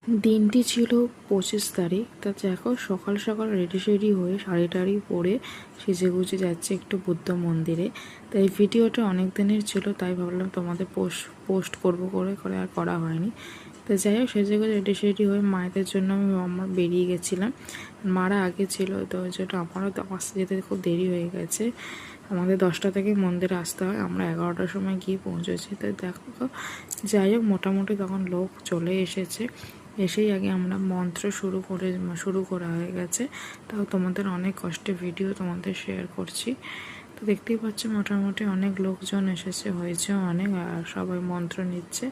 দিনটি ছিল 25 তারিখ। তা দেখো সকাল সকাল রেডি হয়ে শাড়ি টাড়ি পরে সেজে গুজে যাচ্ছে একটু বুদ্ধ মন্দিরে। তাই এই ভিডিওটা অনেক দিনের ছিল, তাই ভাবলাম তোমাদের পোস্ট করবো করে করে আর করা হয়নি। তো যাই হোক সেজে গুজে রেডি হয়ে মায়েদের জন্য আমার বেরিয়ে গেছিলাম। মারা আগে ছিল, তো ওই জন্য আমারও তো আসতে যেতে খুব দেরি হয়ে গেছে। আমাদের 10টা থেকে মন্দিরে আসতে হয়, আমরা 11টার সময় গিয়ে পৌঁছেছি। তো দেখো যাই হোক মোটামুটি তখন লোক চলে এসেছে। এসেই আগে আমরা মন্ত্র শুরু করা হয়ে গেছে। তাও তোমাদের অনেক কষ্টে ভিডিও তোমাদের শেয়ার করছি। তো দেখতেই পাচ্ছ মোটামুটি অনেক লোকজন হয়েছে অনেক, আর সবাই মন্ত্র নিচ্ছে।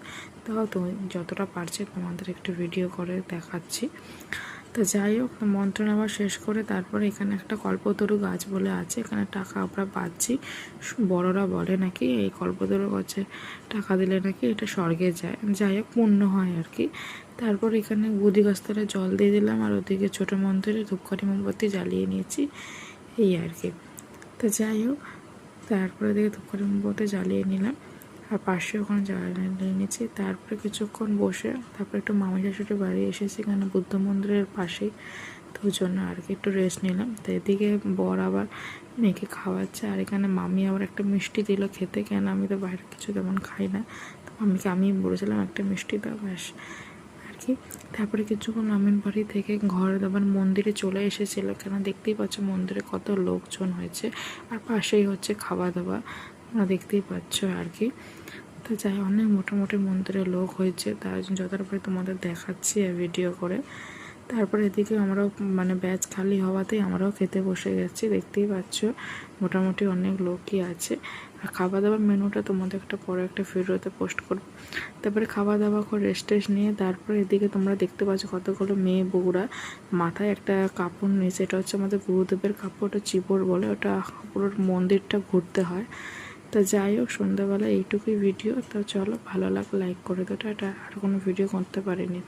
তাও তো যতটা পারছি তোমাদের একটু ভিডিও করে দেখাচ্ছি। তো যাই হোক মন্ত্র নেওয়া শেষ করে তারপরে এখানে একটা কল্পতরু গাছ বলে আছে, এখানে টাকা আমরা পাচ্ছি। বড়রা বলে নাকি এই কল্পতরু গাছে টাকা দিলে নাকি এটা স্বর্গে যায়, যাই হোক পুণ্য হয় আর কি। তারপর এখানে বুদ্ধি গাছতলায় জল দিয়ে দিলাম, আর ওদিকে ছোটো মন্দিরে ধূপকাঠি মোমবাতি জ্বালিয়ে নিয়েছি এই আর কি। তো যাই হোক তারপরে দিকে ধূপকাঠি মোমবাতি জ্বালিয়ে নিলাম, আর পাশে ওখানে জ্বালিয়ে নিয়েছি। তারপরে কিছুক্ষণ বসে তারপরে একটু মামি শাশুড়ি বাড়ি এসেছি এখানে বুদ্ধ মন্দিরের পাশেই, তো ওই জন্য আর কি একটু রেস্ট নিলাম। তো এদিকে বর আবার মেয়েকে খাওয়াচ্ছে, আর এখানে মামি আবার একটা মিষ্টি দিল খেতে, কেন আমি তো বাইরে কিছু তেমন খাই না। তো মামিকে আমি বলেছিলাম একটা মিষ্টি দাও ব্যাস আর কি। তারপরে কিছুক্ষণ মামির বাড়ি থেকে ঘরে আবার মন্দিরে চলে এসেছিলো, কেন দেখতেই পাচ্ছ মন্দিরে কত লোকজন হয়েছে, আর পাশেই হচ্ছে খাওয়া দাওয়া তোমরা দেখতেই পাচ্ছ আর কি। তো যাই অনেক মোটামুটি মন্দিরে লোক হয়েছে, তার জন্য যতটা পারি তোমাদের দেখাচ্ছি ভিডিও করে। তারপরে এদিকে আমরাও ব্যাচ খালি হওয়াতেই আমরাও খেতে বসে গেছি, দেখতেই পাচ্ছ মোটামুটি অনেক লোকই আছে। আর খাওয়া দাওয়ার মেনুটা তোমাদের একটা পরে একটা ভিডিওতে পোস্ট করব। তারপরে খাওয়া দাওয়া করে রেস্ট নিয়ে তারপরে এদিকে তোমরা দেখতে পাচ্ছ কতগুলো মেয়ে বউরা মাথায় একটা কাপড় নিয়েছে, এটা হচ্ছে আমাদের গুরুদেবের কাপড়, ওটা চিবর বলে, ওটা পুরো মন্দিরটা ঘুরতে হয়। তো যাই হোক সন্ধ্যাবেলা এইটুকুই ভিডিও। তো চলো ভালো লাগলে লাইক করে দাও, এটা আর কোনো ভিডিও করতে পারিনি।